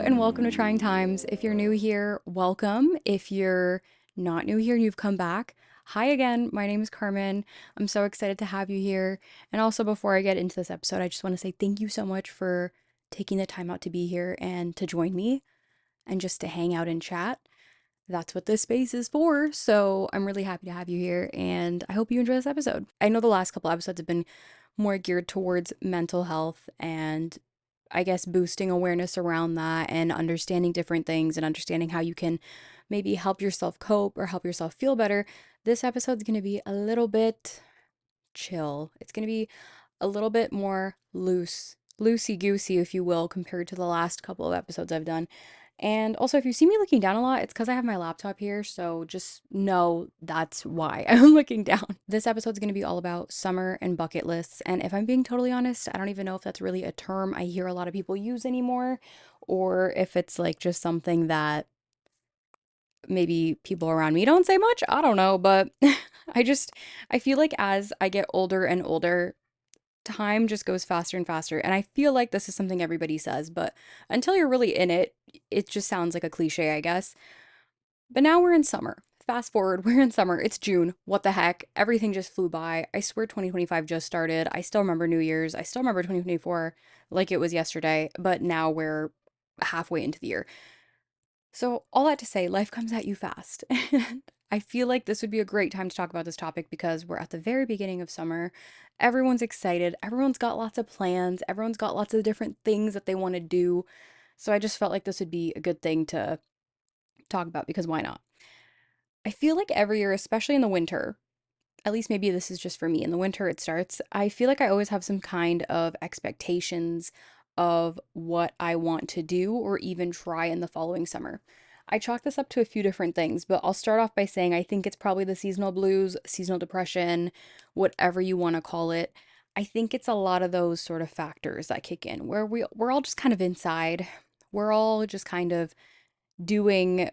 and welcome to Trying Times. If you're new here, welcome. If you're not new here and you've come back, hi again. My name is Carmen. I'm so excited to have you here. And also, before I get into this episode, I just want to say thank you so much for taking the time out to be here and to join me and just to hang out and chat. That's what this space is for. So I'm really happy to have you here and I hope you enjoy this episode. I know the last couple episodes have been more geared towards mental health and I guess boosting awareness around that and understanding different things and understanding how you can maybe help yourself cope or help yourself feel better. This episode's going to be a little bit chill. It's going to be a little bit more loosey goosey, if you will, compared to the last couple of episodes I've done. And also, if you see me looking down a lot, it's because I have my laptop here, so just know that's why I'm looking down. This episode's going to be all about summer and bucket lists, and if I'm being totally honest, I don't even know if that's really a term I hear a lot of people use anymore, or if it's like just something that maybe people around me don't say much. I don't know, but I feel like as I get older and older, time just goes faster and faster. And I feel like this is something everybody says, but until you're really in it, it just sounds like a cliche, I guess. But now we're in summer. Fast forward, we're in summer. It's June. What the heck? Everything just flew by. I swear 2025 just started. I still remember New Year's. I still remember 2024 like it was yesterday, but now we're halfway into the year. So, all that to say, life comes at you fast. And I feel like this would be a great time to talk about this topic because we're at the very beginning of summer. Everyone's excited. Everyone's got lots of plans. Everyone's got lots of different things that they want to do. So, I just felt like this would be a good thing to talk about because why not? I feel like every year, especially in the winter, at least maybe this is just for me, in the winter it starts, I feel like I always have some kind of expectations of what I want to do or even try in the following summer. I chalk this up to a few different things, but I'll start off by saying I think it's probably the seasonal blues, seasonal depression, whatever you want to call it. I think it's a lot of those sort of factors that kick in where we're all just kind of inside. We're all just kind of doing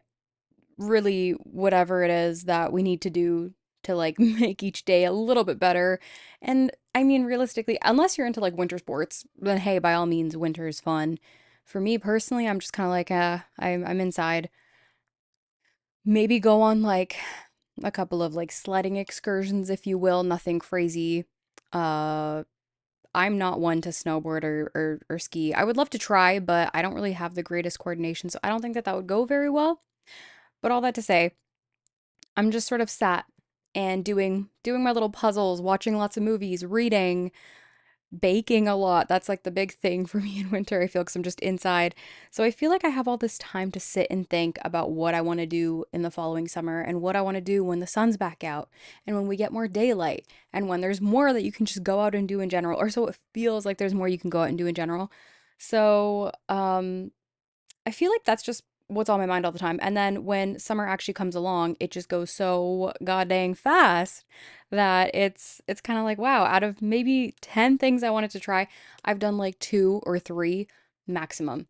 really whatever it is that we need to do to like make each day a little bit better. And I mean, realistically, unless you're into like winter sports, then hey, by all means, winter is fun. For me personally, I'm just kind of like, I'm inside. Maybe go on like a couple of like sledding excursions, if you will, nothing crazy. Uh, I'm not one to snowboard or ski. I would love to try, but I don't really have the greatest coordination, so I don't think that that would go very well. But all that to say, I'm just sort of sat and doing my little puzzles, watching lots of movies, reading, baking a lot. That's like the big thing for me in winter, I feel, because I'm just inside. So I feel like I have all this time to sit and think about what I want to do in the following summer and what I want to do when the sun's back out and when we get more daylight and when there's more that you can just go out and do in general, or so it feels like there's more you can go out and do in general. So, I feel like that's just what's on my mind all the time. And then when summer actually comes along, it just goes so god dang fast that it's kind of like, wow, out of maybe 10 things I wanted to try, I've done like 2 or 3 maximum.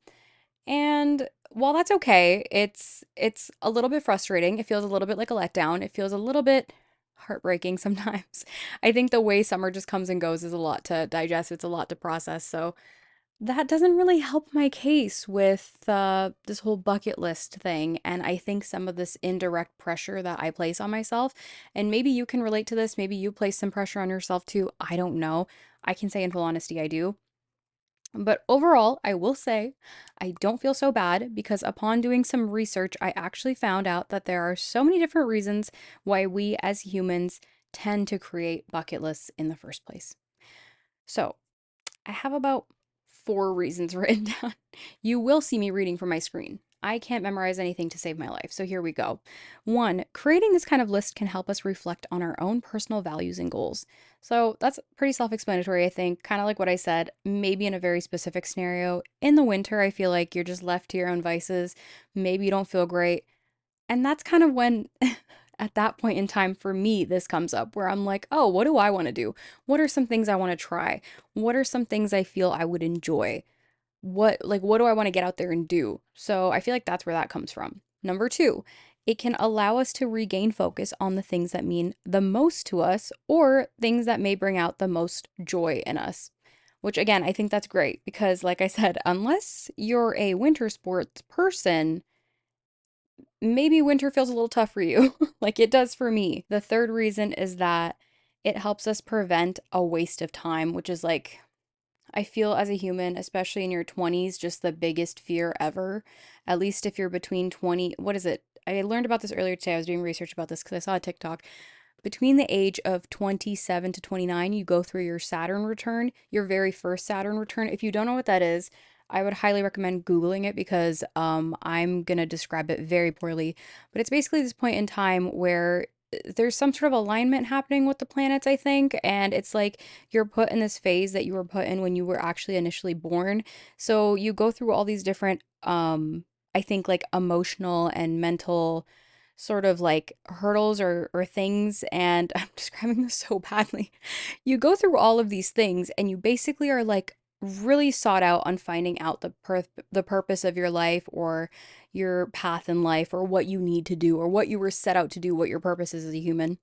And while that's okay, it's a little bit frustrating. It feels a little bit like a letdown. It feels a little bit heartbreaking sometimes. I think the way summer just comes and goes is a lot to digest. It's a lot to process. So that doesn't really help my case with this whole bucket list thing. And I think some of this indirect pressure that I place on myself, and maybe you can relate to this, maybe you place some pressure on yourself too. I don't know. I can say in full honesty, I do. But overall, I will say I don't feel so bad because upon doing some research, I actually found out that there are so many different reasons why we as humans tend to create bucket lists in the first place. So, I have about 4 reasons written down. You will see me reading from my screen. I can't memorize anything to save my life, so here we go. 1, creating this kind of list can help us reflect on our own personal values and goals. So that's pretty self explanatory, I think. Kind of like what I said, maybe in a very specific scenario. In the winter, I feel like you're just left to your own vices. Maybe you don't feel great. And that's kind of when, at that point in time, for me, this comes up where I'm like, oh, what do I want to do? What are some things I want to try? What are some things I feel I would enjoy? What do I want to get out there and do? So I feel like that's where that comes from. Number 2, it can allow us to regain focus on the things that mean the most to us or things that may bring out the most joy in us. which again, I think that's great because, like I said, unless you're a winter sports person, maybe winter feels a little tough for you, like it does for me. The third reason is that it helps us prevent a waste of time, which is like, I feel as a human, especially in your 20s, just the biggest fear ever. At least if you're between 20, what is it? I learned about this earlier today. I was doing research about this because I saw a TikTok. Between the age of 27 to 29, you go through your Saturn return, your very first Saturn return. If you don't know what that is, I would highly recommend Googling it because I'm going to describe it very poorly. But it's basically this point in time where there's some sort of alignment happening with the planets, I think. And it's like you're put in this phase that you were put in when you were actually initially born. So you go through all these different, I think, like emotional and mental sort of like hurdles or things, and I'm describing this so badly. You go through all of these things and you basically are like really sought out on finding out the purpose of your life or your path in life or what you need to do or what you were set out to do, what your purpose is as a human.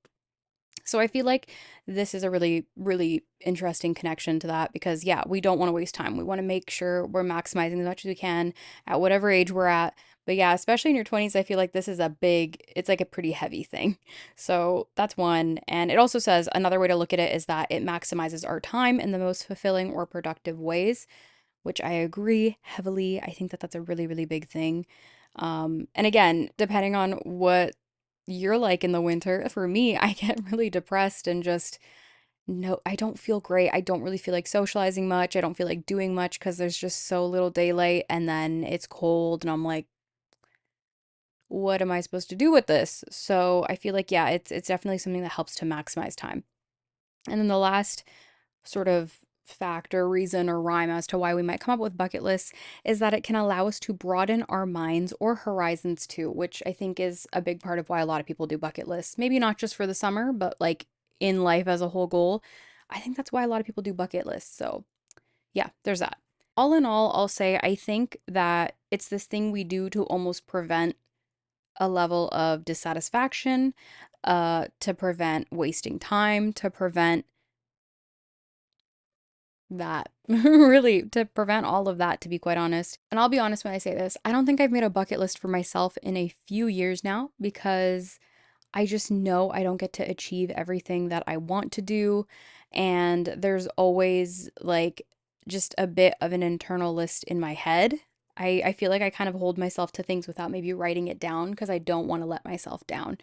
So I feel like this is a really, really interesting connection to that because, yeah, we don't want to waste time. We want to make sure we're maximizing as much as we can at whatever age we're at. But yeah, especially in your 20s, I feel like this is it's like a pretty heavy thing. So that's one. And it also says another way to look at it is that it maximizes our time in the most fulfilling or productive ways, which I agree heavily. I think that that's a really, really big thing. And again, depending on what you're like in the winter, for me, I get really depressed and just no, I don't feel great. I don't really feel like socializing much. I don't feel like doing much because there's just so little daylight and then it's cold and I'm like, what am I supposed to do with this? So I feel like yeah, it's definitely something that helps to maximize time. And then the last sort of factor, reason, or rhyme as to why we might come up with bucket lists is that it can allow us to broaden our minds or horizons too, which I think is a big part of why a lot of people do bucket lists. Maybe not just for the summer, but like in life as a whole goal. I think that's why a lot of people do bucket lists. So, yeah, there's that. All in all, I'll say I think that it's this thing we do to almost prevent a level of dissatisfaction, to prevent wasting time, to prevent that really to prevent all of that, to be quite honest. And I'll be honest when I say this, I don't think I've made a bucket list for myself in a few years now because I just know I don't get to achieve everything that I want to do, and there's always like just a bit of an internal list in my head. I feel like I kind of hold myself to things without maybe writing it down because I don't want to let myself down.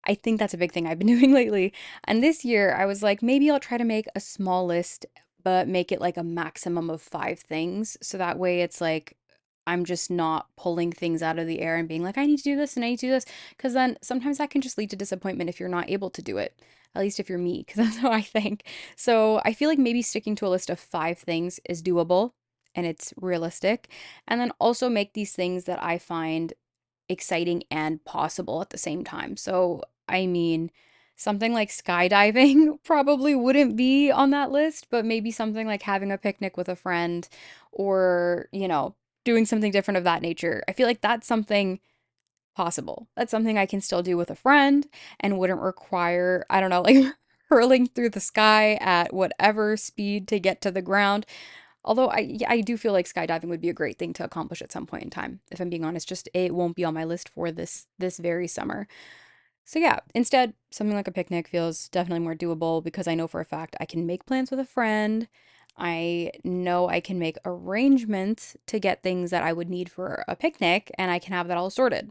I think that's a big thing I've been doing lately. And this year, I was like, maybe I'll try to make a small list, but make it like a maximum of 5 things. So that way it's like, I'm just not pulling things out of the air and being like, I need to do this and I need to do this. Because then sometimes that can just lead to disappointment if you're not able to do it. At least if you're me, because that's how I think. So I feel like maybe sticking to a list of 5 things is doable and it's realistic. And then also make these things that I find exciting and possible at the same time. So, I mean, something like skydiving probably wouldn't be on that list, but maybe something like having a picnic with a friend or, doing something different of that nature. I feel like that's something possible. That's something I can still do with a friend and wouldn't require, I don't know, like hurling through the sky at whatever speed to get to the ground. Although I do feel like skydiving would be a great thing to accomplish at some point in time. If I'm being honest, just it won't be on my list for this very summer. So yeah, instead, something like a picnic feels definitely more doable because I know for a fact I can make plans with a friend. I know I can make arrangements to get things that I would need for a picnic and I can have that all sorted.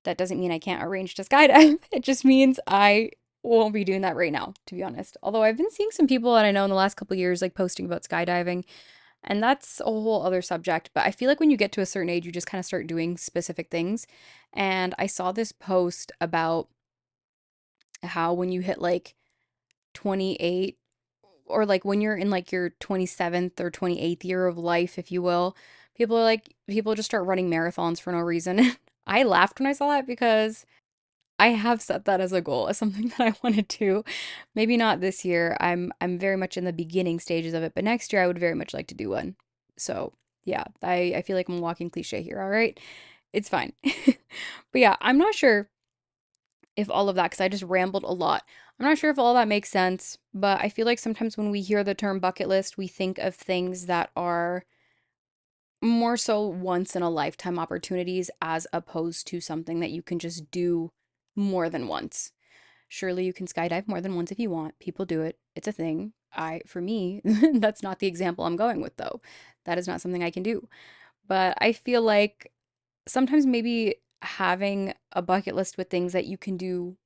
That doesn't mean I can't arrange to skydive. It just means I won't be doing that right now, to be honest. Although I've been seeing some people that I know in the last couple of years like posting about skydiving, and that's a whole other subject. But I feel like when you get to a certain age, you just kind of start doing specific things. And I saw this post about how when you hit like 28 or like when you're in like your 27th or 28th year of life, if you will, people just start running marathons for no reason. I laughed when I saw that because I have set that as a goal, as something that I want to do. Maybe not this year. I'm very much in the beginning stages of it, but next year I would very much like to do one. So yeah, I feel like I'm a walking cliche here, all right? It's fine. But yeah, I'm not sure if all of that, because I just rambled a lot. I'm not sure if all that makes sense, but I feel like sometimes when we hear the term bucket list, we think of things that are more so once in a lifetime opportunities as opposed to something that you can just do more than once. Surely you can skydive more than once if you want. People do it. It's a thing. For me, that's not the example I'm going with though. That is not something I can do. But I feel like sometimes maybe having a bucket list with things that you can do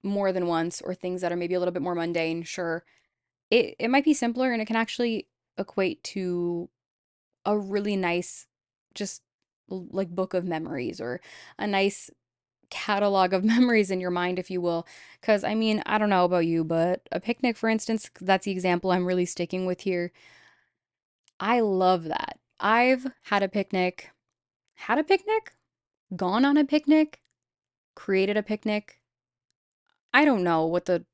more than once or things that are maybe a little bit more mundane, sure. It might be simpler and it can actually equate to a really nice just like book of memories or a nice catalog of memories in your mind, if you will. Because I mean, I don't know about you, but a picnic, for instance, that's the example I'm really sticking with here. I love that. I've had a picnic, gone on a picnic, created a picnic. I don't know what the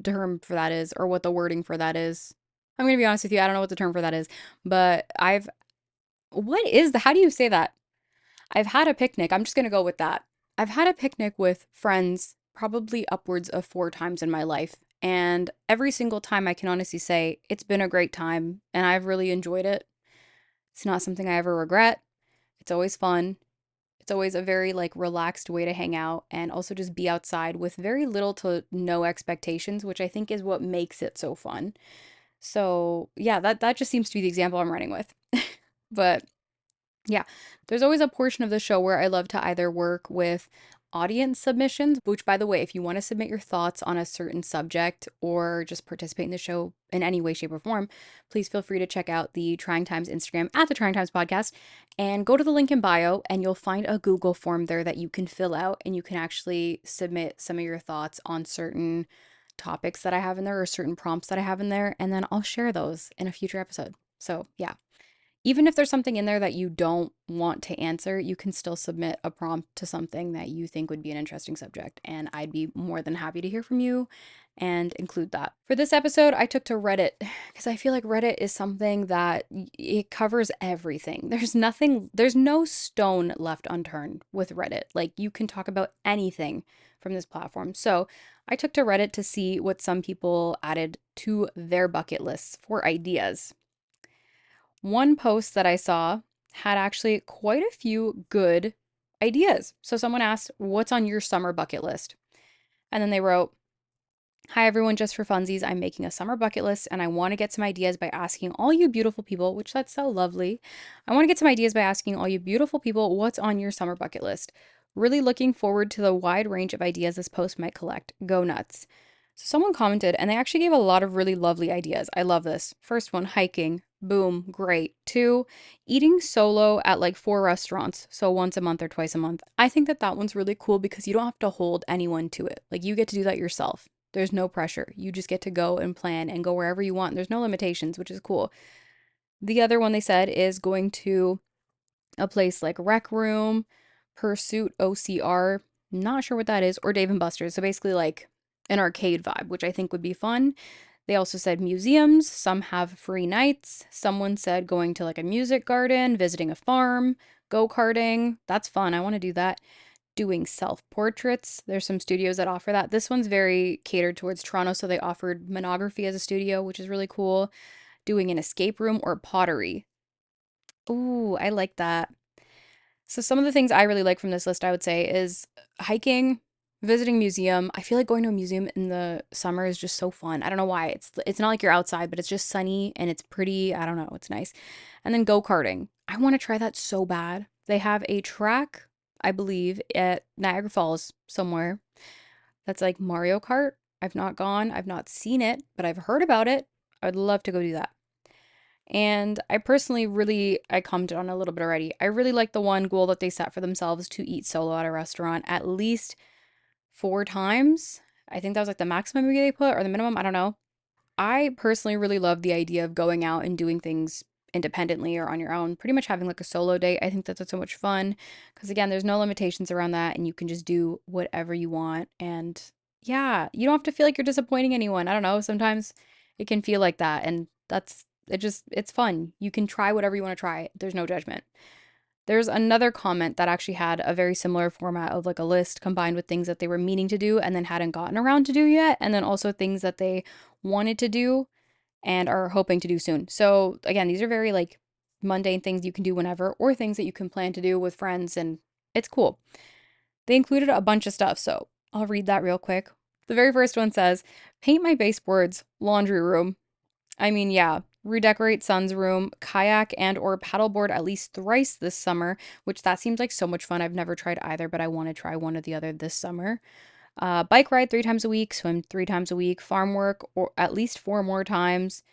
term for that is or what the wording for that is. I'm gonna be honest with you, I don't know what the term for that is, but what is the, how do you say that? I've had a picnic. I'm just going to go with that. I've had a picnic with friends probably upwards of 4 times in my life. And every single time I can honestly say it's been a great time and I've really enjoyed it. It's not something I ever regret. It's always fun. It's always a very like relaxed way to hang out and also just be outside with very little to no expectations, which I think is what makes it so fun. So, yeah, that just seems to be the example I'm running with. But yeah, there's always a portion of the show where I love to either work with audience submissions, which, by the way, if you want to submit your thoughts on a certain subject or just participate in the show in any way, shape, or form, please feel free to check out the Trying Times Instagram at the Trying Times Podcast and go to the link in bio, and you'll find a Google form there that you can fill out and you can actually submit some of your thoughts on certain topics that I have in there or certain prompts that I have in there, and then I'll share those in a future episode. So, yeah, even if there's something in there that you don't want to answer, you can still submit a prompt to something that you think would be an interesting subject. And I'd be more than happy to hear from you and include that. For this episode, I took to Reddit because I feel like Reddit is something that it covers everything. There's no stone left unturned with Reddit. Like you can talk about anything from this platform. So I took to Reddit to see what some people added to their bucket lists for ideas. One post that I saw had actually quite a few good ideas. So someone asked, "What's on your summer bucket list?" And then they wrote, "Hi everyone, just for funsies, I'm making a summer bucket list and I want to get some ideas by asking all you beautiful people," which that's so lovely. "I want to get some ideas by asking all you beautiful people what's on your summer bucket list. Really looking forward to the wide range of ideas this post might collect. Go nuts." So someone commented and they actually gave a lot of really lovely ideas. I love this. First one, hiking. Boom, great. Two, eating solo at like 4 restaurants, so once a month or twice a month. I think that that one's really cool because you don't have to hold anyone to it. Like you get to do that yourself. There's no pressure. You just get to go and plan and go wherever you want. There's no limitations, which is cool. The other one they said is going to a place like Rec Room, Pursuit OCR, not sure what that is, or Dave and Buster's. So basically like an arcade vibe, which I think would be fun. They also said museums, some have free nights. Someone said going to like a music garden, visiting a farm, go-karting. That's fun. I want to do that. Doing self-portraits. There's some studios that offer that. This one's very catered towards Toronto, so they offered monography as a studio, which is really cool. Doing an escape room or pottery. Ooh, I like that. So some of the things I really like from this list, I would say, is hiking, visiting museum. I feel like going to a museum in the summer is just so fun. I don't know why. It's not like you're outside, but it's just sunny and it's pretty. I don't know, it's nice. And then go-karting. I want to try that so bad. They have a track, I believe, at Niagara Falls somewhere. That's like Mario Kart. I've not gone, I've not seen it, but I've heard about it. I'd love to go do that. And I personally really, I commented on it a little bit already. I really like the one goal that they set for themselves to eat solo at a restaurant at least 4 times. I think that was like the maximum maybe they put or the minimum. I don't know. I personally really love the idea of going out and doing things independently or on your own, pretty much having like a solo date. I think that's so much fun because, again, there's no limitations around that and you can just do whatever you want. And yeah, you don't have to feel like you're disappointing anyone. I don't know. Sometimes it can feel like that. And it's fun. You can try whatever you want to try. There's no judgment. There's another comment that actually had a very similar format of like a list combined with things that they were meaning to do and then hadn't gotten around to do yet, and then also things that they wanted to do and are hoping to do soon. So, again, these are very like mundane things you can do whenever or things that you can plan to do with friends, and it's cool. They included a bunch of stuff, so I'll read that real quick. The very first one says, paint my baseboards, laundry room. I mean, yeah, redecorate son's room, kayak and or paddleboard at least thrice this summer, which that seems like so much fun. I've never tried either, but I want to try one or the other this summer. Bike ride 3 times a week, swim 3 times a week, farm work or at least 4 more times.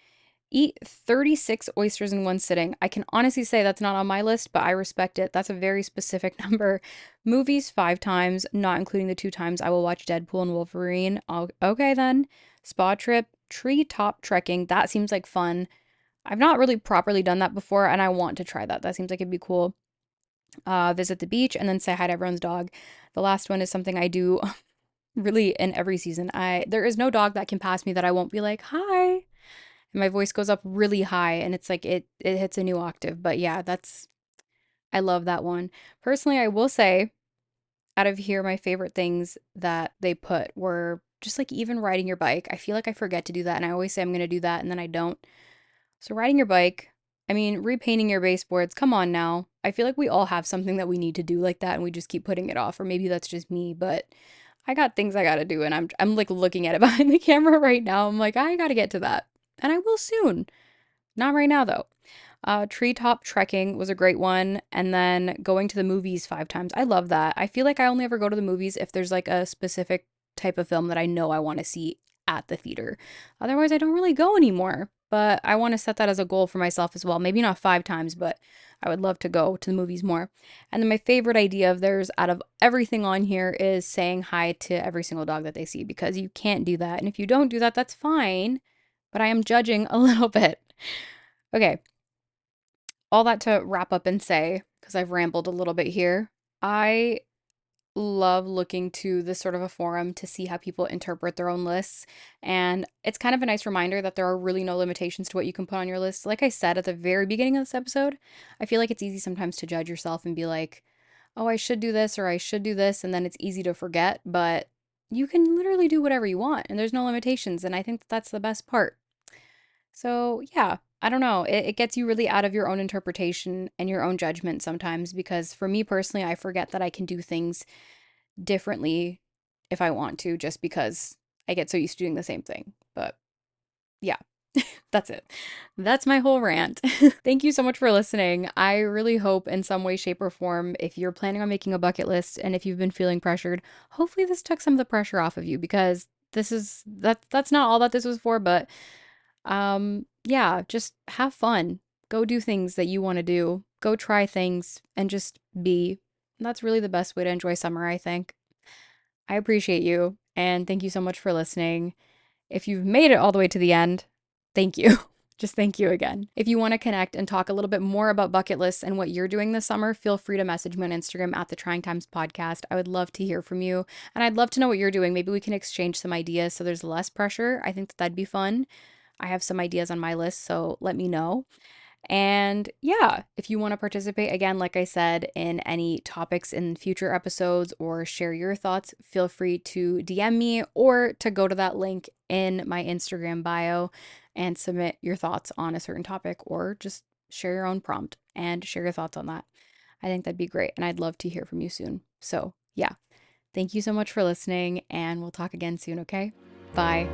Eat 36 oysters in one sitting. I can honestly say that's not on my list, but I respect it. That's a very specific number. Movies 5 times, not including the 2 times I will watch Deadpool and Wolverine. Okay, then. Spa trip, tree top trekking. That seems like fun. I've not really properly done that before, and I want to try that. That seems like it'd be cool. Visit the beach and then say hi to everyone's dog. The last one is something I do really in every season. There is no dog that can pass me that I won't be like, hi, and my voice goes up really high and it's like it hits a new octave. But yeah, that's I love that one. Personally, I will say out of here my favorite things that they put were just like even riding your bike. I feel like I forget to do that and I always say I'm going to do that and then I don't. So riding your bike, I mean, repainting your baseboards, come on now. I feel like we all have something that we need to do like that and we just keep putting it off, or maybe that's just me, but I got things I got to do and I'm like looking at it behind the camera right now. I'm like, I got to get to that. And I will soon. Not right now, though. Treetop trekking was a great one. And then going to the movies 5 times. I love that. I feel like I only ever go to the movies if there's like a specific type of film that I know I want to see at the theater. Otherwise, I don't really go anymore. But I want to set that as a goal for myself as well. Maybe not 5 times, but I would love to go to the movies more. And then my favorite idea of theirs out of everything on here is saying hi to every single dog that they see, because you can't do that. And if you don't do that, that's fine. But I am judging a little bit. Okay, all that to wrap up and say, because I've rambled a little bit here, I love looking to this sort of a forum to see how people interpret their own lists. And it's kind of a nice reminder that there are really no limitations to what you can put on your list. Like I said at the very beginning of this episode, I feel like it's easy sometimes to judge yourself and be like, oh, I should do this or I should do this. And then it's easy to forget. But you can literally do whatever you want and there's no limitations. And I think that that's the best part. So, yeah, I don't know. It gets you really out of your own interpretation and your own judgment sometimes, because for me personally, I forget that I can do things differently if I want to, just because I get so used to doing the same thing. But yeah, that's it. That's my whole rant. Thank you so much for listening. I really hope in some way, shape, or form, if you're planning on making a bucket list and if you've been feeling pressured, hopefully this took some of the pressure off of you, because that's not all that this was for, but yeah, just have fun. Go do things that you want to do. Go try things and just be. That's really the best way to enjoy summer, I think. I appreciate you and thank you so much for listening. If you've made it all the way to the end, thank you. Just thank you again. If you want to connect and talk a little bit more about bucket lists and what you're doing this summer, feel free to message me on Instagram at the Trying Times Podcast. I would love to hear from you and I'd love to know what you're doing. Maybe we can exchange some ideas so there's less pressure. I think that that'd be fun. I have some ideas on my list, so let me know. And yeah, if you want to participate, again, like I said, in any topics in future episodes or share your thoughts, feel free to DM me or to go to that link in my Instagram bio and submit your thoughts on a certain topic, or just share your own prompt and share your thoughts on that. I think that'd be great. And I'd love to hear from you soon. So yeah, thank you so much for listening and we'll talk again soon. Okay. Bye.